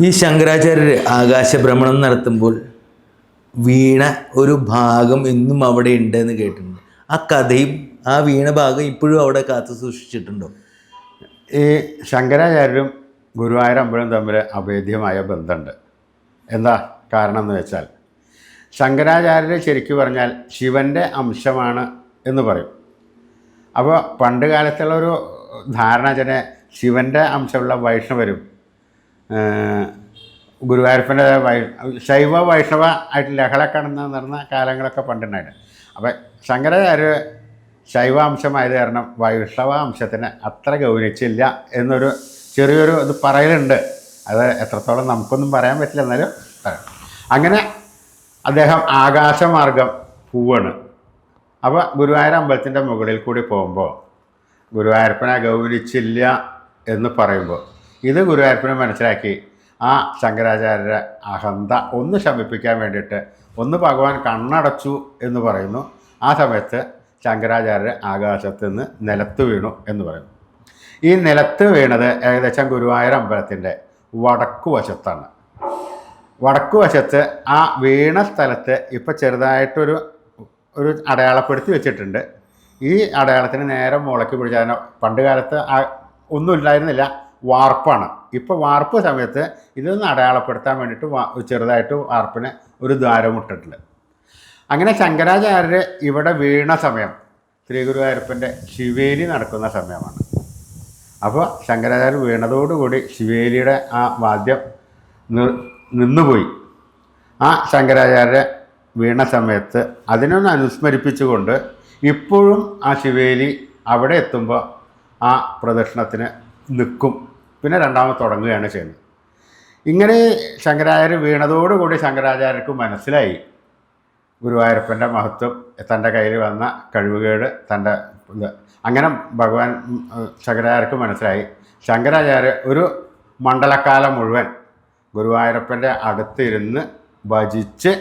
ഈ ശങ്കരാചാര്യർ ആകാശഭ്രമണം നടത്തുമ്പോൾ വീണ ഒരു ഭാഗം ഇന്നും അവിടെ ഉണ്ടെന്ന് കേട്ടിട്ടുണ്ട്. ആ കഥയും ആ വീണ ഭാഗം ഇപ്പോഴും അവിടെ കാത്തു സൂക്ഷിച്ചിട്ടുണ്ടോ? ഈ ശങ്കരാചാര്യരും ഗുരുവായൂർ അമ്പലവും തമ്മിൽ അഭേദ്യമായ ബന്ധമുണ്ട്. എന്താ കാരണം എന്ന് വെച്ചാൽ, ശങ്കരാചാര്യർ ശരിക്കും പറഞ്ഞാൽ ശിവൻ്റെ അംശമാണ് എന്ന് പറയും. അപ്പോൾ പണ്ട് കാലത്തുള്ളൊരു ധാരണ തന്നെ ശിവൻ്റെ അംശമുള്ള വൈഷ്ണവരും ഗുരുവായൂരപ്പൻ്റെ ശൈവ വൈഷ്ണവ ആയിട്ട് ലഹള കടന്ന് നടന്ന കാലങ്ങളൊക്കെ പണ്ടുണ്ടായിരുന്നു. അപ്പം ശങ്കരാചാര്യ ശൈവ അംശമായത് കാരണം വൈഷ്ണവ അംശത്തിന് അത്ര ഗൗനിച്ചില്ല എന്നൊരു ചെറിയൊരു ഇത് പറയലുണ്ട്. അത് എത്രത്തോളം നമുക്കൊന്നും പറയാൻ പറ്റില്ല, എന്നാലും അങ്ങനെ അദ്ദേഹം ആകാശമാർഗം പോവാണ്. അപ്പോൾ ഗുരുവായൂർ അമ്പലത്തിൻ്റെ മുകളിൽ കൂടി പോകുമ്പോൾ ഗുരുവായൂരപ്പനെ ഗൗനിച്ചില്ല എന്ന് പറയുമ്പോൾ ഇത് ഗുരുവായൂരപ്പനെ മനസ്സിലാക്കി ആ ശങ്കരാചാര്യരുടെ അഹന്ത ഒന്ന് ശമിപ്പിക്കാൻ വേണ്ടിയിട്ട് ഒന്ന് ഭഗവാൻ കണ്ണടച്ചു എന്ന് പറയുന്നു. ആ സമയത്ത് ശങ്കരാചാര്യർ ആകാശത്ത് നിന്ന് നിലത്ത് വീണു എന്ന് പറയുന്നു. ഈ നിലത്ത് വീണത് ഏകദേശം ഗുരുവായൂർ അമ്പലത്തിൻ്റെ വടക്കു വശത്താണ്. വടക്കു വശത്ത് ആ വീണ സ്ഥലത്ത് ഇപ്പോൾ ചെറുതായിട്ടൊരു അടയാളപ്പെടുത്തി വെച്ചിട്ടുണ്ട്. ഈ അടയാളത്തിന് നേരെ മുളയ്ക്ക് പിടിച്ചാൽ പണ്ട് കാലത്ത് ഒന്നുമില്ലായിരുന്നില്ല, വാർപ്പാണ്. ഇപ്പോൾ വാർപ്പ് സമയത്ത് ഇതൊന്ന് അടയാളപ്പെടുത്താൻ വേണ്ടിയിട്ട് ചെറുതായിട്ട് വാർപ്പിന് ഒരു ദ്വാരമിട്ടിട്ടുണ്ട്. അങ്ങനെ ശങ്കരാചാര്യർ ഇവിടെ വീണ സമയം ശ്രീ ഗുരുവായൂരപ്പൻ്റെ ശിവേലി നടക്കുന്ന സമയമാണ്. അപ്പോൾ ശങ്കരാചാര്യർ വീണതോടുകൂടി ശിവേലിയുടെ ആ വാദ്യം നിന്നുപോയി. ആ ശങ്കരാചാര്യ വീണ സമയത്ത് അതിനൊന്ന് അനുസ്മരിപ്പിച്ചുകൊണ്ട് ഇപ്പോഴും ആ ശിവേലി അവിടെ എത്തുമ്പോൾ ആ പ്രദക്ഷിണത്തിന് നിൽക്കും, പിന്നെ രണ്ടാമത് തുടങ്ങുകയാണ് ചെയ്യുന്നത്. ഇങ്ങനെ ശങ്കരാചാര്യ വീണതോടുകൂടി ശങ്കരാചാര്യർക്ക് മനസ്സിലായി ഗുരുവായൂരപ്പൻ്റെ മഹത്വം, തൻ്റെ കയ്യിൽ വന്ന കഴിവുകേട്, തൻ്റെ അങ്ങനെ ഭഗവാൻ ശങ്കരാചാര്യർക്ക് മനസ്സിലായി. ശങ്കരാചാര്യ ഒരു മണ്ഡലക്കാലം മുഴുവൻ ഗുരുവായൂരപ്പൻ്റെ അടുത്തിരുന്ന് ഭജിച്ച്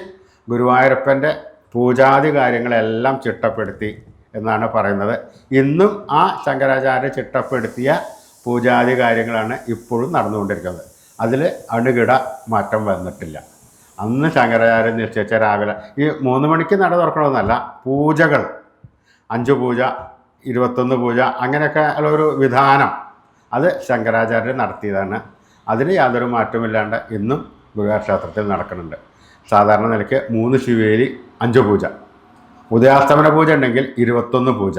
ഗുരുവായൂരപ്പൻ്റെ പൂജാതി കാര്യങ്ങളെല്ലാം ചിട്ടപ്പെടുത്തി എന്നാണ് പറയുന്നത്. ഇന്നും ആ ശങ്കരാചാര്യ ചിട്ടപ്പെടുത്തിയ പൂജാതി കാര്യങ്ങളാണ് ഇപ്പോഴും നടന്നുകൊണ്ടിരിക്കുന്നത്. അതിൽ അണുകിട മാറ്റം വന്നിട്ടില്ല. അന്ന് ശങ്കരാചാര്യൻ നിശ്ചയിച്ച രാവിലെ ഈ 3 മണിക്ക് നട തുറക്കണമെന്നല്ല, പൂജകൾ 5 പൂജ 21 പൂജ അങ്ങനെയൊക്കെ ഉള്ളൊരു വിധാനം അത് ശങ്കരാചാര്യർ നടത്തിയതാണ്. അതിന് യാതൊരു മാറ്റമില്ലാണ്ട് ഇന്നും ഗുരുവായൂർ ക്ഷേത്രത്തിൽ നടക്കുന്നുണ്ട്. സാധാരണ നിലയ്ക്ക് 3 ശിവേലി 5 പൂജ, ഉദയാസ്തമന പൂജ ഉണ്ടെങ്കിൽ 21 പൂജ,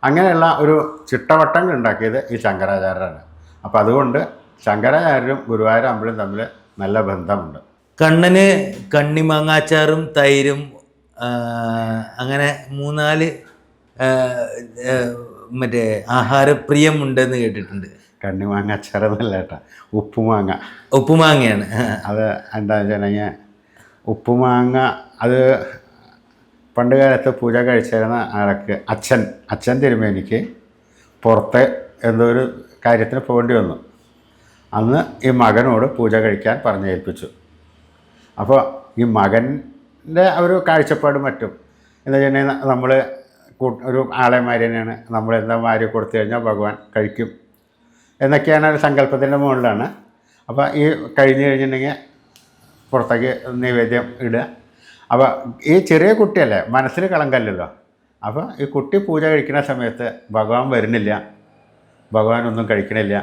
അങ്ങനെയുള്ള ഒരു ചിട്ടവട്ടങ്ങൾ ഉണ്ടാക്കിയത് ഈ ശങ്കരാചാര്യരാണ്. അപ്പോൾ അതുകൊണ്ട് ശങ്കരാചാര്യരും ഗുരുവായൂർ അമ്പലവും തമ്മിൽ നല്ല ബന്ധമുണ്ട്. കണ്ണന് കണ്ണിമാങ്ങാച്ചാറും തൈരും അങ്ങനെ 3-4 മറ്റേ ആഹാരപ്രിയം ഉണ്ടെന്ന് കേട്ടിട്ടുണ്ട്. കണ്ണിമാങ്ങ അച്ചാറെന്നല്ല ഏട്ടാ, ഉപ്പുമാങ്ങയാണ്. അത് എന്താ വെച്ചിട്ടുണ്ടെങ്കിൽ ഉപ്പുമാങ്ങ അത് പണ്ട് കാലത്ത് പൂജ കഴിച്ചിരുന്ന ആൾക്ക് അച്ഛൻ തിരുമേനിക്ക് പുറത്ത് എന്തോ ഒരു കാര്യത്തിന് പോകേണ്ടി വന്നു. അന്ന് ഈ മകനോട് പൂജ കഴിക്കാൻ പറഞ്ഞേൽപ്പിച്ചു. അപ്പോൾ ഈ മകൻ്റെ ഒരു കാഴ്ചപ്പാട് മറ്റും എന്താ വെച്ചിട്ടുണ്ടെങ്കിൽ നമ്മൾ ഒരു ആളെ മാതിരി തന്നെയാണ്, നമ്മൾ എന്താ മാരി കൊടുത്തു കഴിഞ്ഞാൽ ഭഗവാൻ കഴിക്കും എന്നൊക്കെയാണ് ഒരു സങ്കല്പത്തിൻ്റെ മുകളിലാണ്. അപ്പോൾ ഈ കഴിഞ്ഞ് കഴിഞ്ഞിട്ടുണ്ടെങ്കിൽ പുറത്തേക്ക് നൈവേദ്യം ഇടുക. അപ്പോൾ ഈ ചെറിയ കുട്ടിയല്ലേ, മനസ്സിൽ കളങ്കല്ലല്ലോ. അപ്പോൾ ഈ കുട്ടി പൂജ കഴിക്കുന്ന സമയത്ത് ഭഗവാൻ വരുന്നില്ല, ഭഗവാൻ ഒന്നും കഴിക്കണില്ല.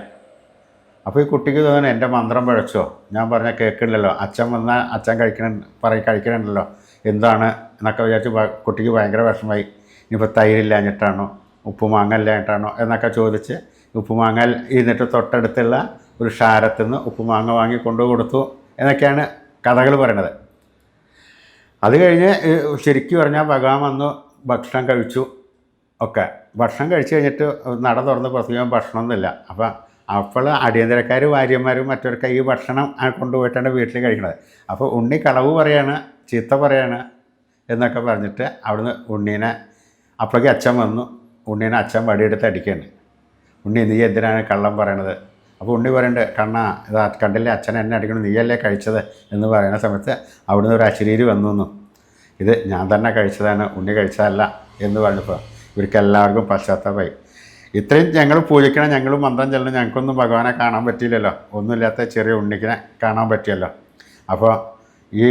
അപ്പോൾ ഈ കുട്ടിക്ക് തോന്നുന്നു എൻ്റെ മന്ത്രം പഴച്ചോ, ഞാൻ പറഞ്ഞാൽ കേൾക്കണില്ലല്ലോ, അച്ഛൻ വന്നാൽ അച്ഛൻ കഴിക്കണുണ്ടല്ലോ, എന്താണ് എന്നൊക്കെ വിചാരിച്ച് കുട്ടിക്ക് ഭയങ്കര വിഷമമായി. ഇനിയിപ്പോൾ തൈരില്ലാഞ്ഞിട്ടാണോ ഉപ്പുമാങ്ങ ഇല്ലാഞ്ഞിട്ടാണോ എന്നൊക്കെ ചോദിച്ച് ഉപ്പുമാങ്ങ ഇരുന്നിട്ട് തൊട്ടടുത്തുള്ള ഒരു ക്ഷാരത്തിൽ നിന്ന് ഉപ്പുമാങ്ങ വാങ്ങി കൊണ്ടു കൊടുത്തു എന്നൊക്കെയാണ് കഥകൾ പറയണത്. അത് കഴിഞ്ഞ് ശരിക്കും പറഞ്ഞാൽ ഭഗവാൻ വന്നു ഭക്ഷണം കഴിച്ചു. ഒക്കെ ഭക്ഷണം കഴിച്ച് കഴിഞ്ഞിട്ട് നട തുറന്ന് പ്രത്യേകം ഭക്ഷണമൊന്നുമില്ല. അപ്പോൾ അടിയന്തരക്കാർ ഭാര്യമാരും മറ്റവർക്ക് ഈ ഭക്ഷണം കൊണ്ടുപോയിട്ടാണ് വീട്ടിൽ കഴിക്കണത്. അപ്പോൾ ഉണ്ണി കളവ് പറയാണ്, ചീത്ത പറയാണ് എന്നൊക്കെ പറഞ്ഞിട്ട് അവിടുന്ന് ഉണ്ണീനെ അപ്പോഴേക്ക് അച്ഛൻ വന്നു. ഉണ്ണീനെ അച്ഛൻ വടിയെടുത്ത് അടിക്കുകയാണ്. ഉണ്ണി നീ എന്തിനാണ് കള്ളം പറയണത്? അപ്പോൾ ഉണ്ണി പറയുന്നുണ്ട്, കണ്ണാ ഇതാ കണ്ടില്ലേ അച്ഛൻ എന്നെ അടിക്കണം, നീയല്ലേ കഴിച്ചത് എന്ന് പറയുന്ന സമയത്ത് അവിടുന്ന് ഒരു അശരീരി വന്നു. ഇത് ഞാൻ തന്നെ കഴിച്ചതാണ്, ഉണ്ണി കഴിച്ചതല്ല എന്ന് പറഞ്ഞപ്പോൾ ഇവർക്ക് എല്ലാവർക്കും പശ്ചാത്തലമായി. ഇത്രയും ഞങ്ങൾ പൂജിക്കണം, ഞങ്ങൾ മന്ത്രം ചെല്ലണം, ഞങ്ങൾക്കൊന്നും ഭഗവാനെ കാണാൻ പറ്റിയില്ലല്ലോ, ഒന്നുമില്ലാത്ത ചെറിയ ഉണ്ണിക്കിനെ കാണാൻ പറ്റിയല്ലോ. അപ്പോൾ ഈ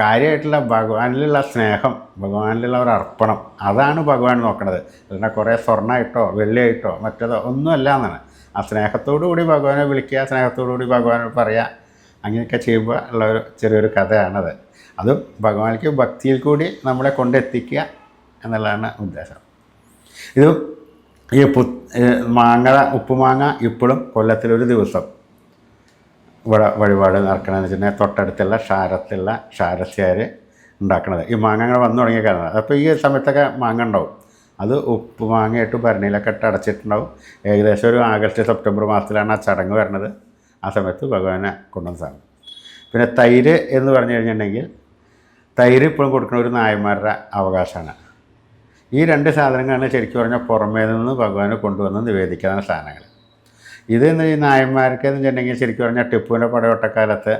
കാര്യമായിട്ടുള്ള ഭഗവാനിലുള്ള സ്നേഹം, ഭഗവാനിലുള്ള ഒരു അർപ്പണം, അതാണ് ഭഗവാൻ നോക്കണത്. അല്ല കുറേ സ്വർണ്ണമായിട്ടോ വെള്ളിയായിട്ടോ മറ്റേതോ ഒന്നുമല്ല എന്നാണ്. ആ സ്നേഹത്തോടു കൂടി ഭഗവാനെ വിളിക്കുക, സ്നേഹത്തോടു കൂടി ഭഗവാനോട് പറയുക, അങ്ങനെയൊക്കെ ചെയ്യുമ്പോൾ ഉള്ള ഒരു ചെറിയൊരു കഥയാണത്. അതും ഭഗവാനിക്ക് ഭക്തിയിൽ കൂടി നമ്മളെ കൊണ്ടെത്തിക്കുക എന്നുള്ളതാണ് ഉദ്ദേശം. ഇത് ഈ ഉപ്പുമാങ്ങ ഇപ്പോഴും കൊല്ലത്തിലൊരു ദിവസം ഇവിടെ വഴിപാട് നടക്കണമെന്ന് വെച്ചിട്ടുണ്ടെങ്കിൽ തൊട്ടടുത്തുള്ള ക്ഷാരസ്യാർ ഉണ്ടാക്കണത്. ഈ മാങ്ങകൾ വന്നു തുടങ്ങിയ കാരണം അപ്പോൾ ഈ സമയത്തൊക്കെ മാങ്ങ ഉണ്ടാവും. അത് ഉപ്പുമാങ്ങയായിട്ട് ഭരണിയിലൊക്കെ ഇട്ട് അടച്ചിട്ടുണ്ടാവും. ഏകദേശം ഒരു ആഗസ്റ്റ് സെപ്റ്റംബർ മാസത്തിലാണ് ആ ചടങ്ങ് വരുന്നത്. ആ സമയത്ത് ഭഗവാനെ കൊണ്ടുവന്ന സാധനം. പിന്നെ തൈര് എന്ന് പറഞ്ഞു കഴിഞ്ഞിട്ടുണ്ടെങ്കിൽ തൈര് ഇപ്പോഴും കൊടുക്കുന്ന ഒരു നായന്മാരുടെ അവകാശമാണ്. ഈ രണ്ട് സാധനങ്ങളാണ് ശരിക്കും പറഞ്ഞാൽ പുറമേ നിന്ന് ഭഗവാനെ കൊണ്ടുവന്ന് നിവേദിക്കുന്ന സാധനങ്ങൾ. ഇത് ഈ നായന്മാർക്ക് എന്ന് വെച്ചിട്ടുണ്ടെങ്കിൽ ശരിക്കും പറഞ്ഞാൽ ടിപ്പുവിൻ്റെ പടയോട്ടക്കാലത്ത്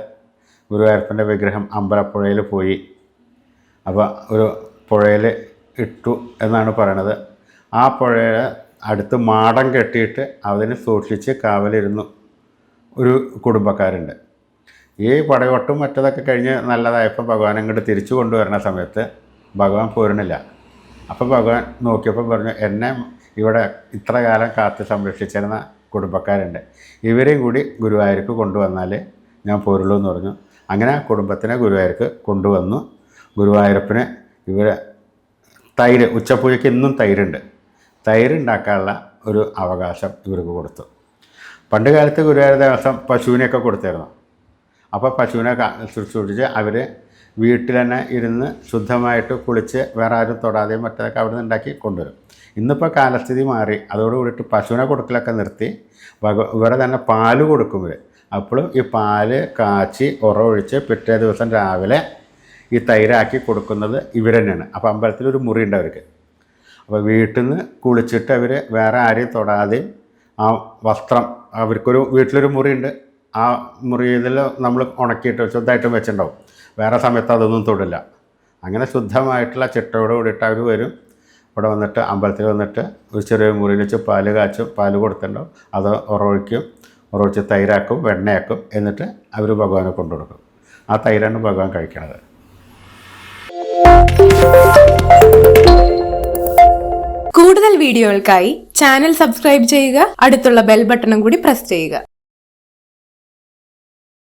ഗുരുവായൂരപ്പൻ്റെ വിഗ്രഹം അമ്പലപ്പുഴയിൽ പോയി. അപ്പോൾ ഒരു പുഴയിൽ ഇട്ടു എന്നാണ് പറയണത്. ആ പുഴയിൽ അടുത്ത് മാടം കെട്ടിയിട്ട് അതിന് സൂക്ഷിച്ച് കാവലിരുന്നു ഒരു കുടുംബക്കാരുണ്ട്. ഈ പടയോട്ടും മറ്റതൊക്കെ കഴിഞ്ഞ് നല്ലതായപ്പോൾ ഭഗവാൻ അങ്ങോട്ട് തിരിച്ചു കൊണ്ടുവരുന്ന സമയത്ത് ഭഗവാൻ പോരണില്ല. അപ്പോൾ ഭഗവാൻ നോക്കിയപ്പോൾ പറഞ്ഞു, എന്നെ ഇവിടെ ഇത്ര കാലം കാത്ത് സംരക്ഷിച്ചിരുന്ന കുടുംബക്കാരുണ്ട്, ഇവരെയും കൂടി ഗുരുവായൂർക്ക് കൊണ്ടുവന്നാൽ ഞാൻ പോരുള്ളൂ എന്ന് പറഞ്ഞു. അങ്ങനെ കുടുംബത്തിനെ ഗുരുവായൂർക്ക് കൊണ്ടുവന്നു. ഗുരുവായൂരപ്പന് ഇവരെ തൈര്, ഉച്ചപ്പൂജയ്ക്ക് ഇന്നും തൈരുണ്ട്, തൈര് ഉണ്ടാക്കാനുള്ള ഒരു അവകാശം ഇവർക്ക് കൊടുത്തു. പണ്ട് കാലത്ത് ഗുരുവായൂർ ദേവസ്വം പശുവിനെയൊക്കെ കൊടുത്തിരുന്നു. അപ്പോൾ പശുവിനെ സൂക്ഷിച്ച് അവർ വീട്ടിൽ തന്നെ ഇരുന്ന് ശുദ്ധമായിട്ട് കുളിച്ച് വേറെ ആരും തൊടാതെയും മറ്റതൊക്കെ അവിടെ നിന്ന് ഉണ്ടാക്കി കൊണ്ടുവരും. ഇന്നിപ്പോൾ കാലസ്ഥിതി മാറി, അതോടുകൂടിയിട്ട് പശുവിനെ കൊടുക്കലൊക്കെ നിർത്തി ഇവരെ തന്നെ പാല് കൊടുക്കും ഇവർ. അപ്പോഴും ഈ പാല് കാച്ചി ഒഴിച്ച് പിറ്റേ ദിവസം രാവിലെ ഈ തൈരാക്കി കൊടുക്കുന്നത് ഇവർ തന്നെയാണ്. അപ്പോൾ അമ്പലത്തിലൊരു മുറിയുണ്ട് അവർക്ക്. അപ്പോൾ വീട്ടിൽ നിന്ന് കുളിച്ചിട്ട് അവർ വേറെ ആരെയും തൊടാതെയും ആ വസ്ത്രം, അവർക്കൊരു വീട്ടിലൊരു മുറിയുണ്ട്, ആ മുറിയിൽ നമ്മൾ ഉണക്കിയിട്ട് ശുദ്ധമായിട്ടും വെച്ചിട്ടുണ്ടാവും. വേറെ സമയത്ത് അതൊന്നും തൊടില്ല. അങ്ങനെ ശുദ്ധമായിട്ടുള്ള ചിട്ടയോട് കൂടിയിട്ട് അവർ വരും. ഇവിടെ വന്നിട്ട് അമ്പലത്തിൽ വന്നിട്ട് ഒരു ചെറിയ മുറിയിൽ വെച്ച് പാല് കാച്ചും, പാല് കൊടുത്തിട്ടുണ്ടാവും, അത് ഉറവൊഴിച്ച് തൈരാക്കും, വെണ്ണയാക്കും, എന്നിട്ട് അവർ ഭഗവാനെ കൊണ്ടുകൊടുക്കും. ആ തൈരാണ് ഭഗവാൻ കഴിക്കണത്. കൂടുതൽ വീഡിയോകൾക്കായി ചാനൽ സബ്സ്ക്രൈബ് ചെയ്യുക, അടുത്തുള്ള ബെൽ ബട്ടണും കൂടി പ്രസ് ചെയ്യുക.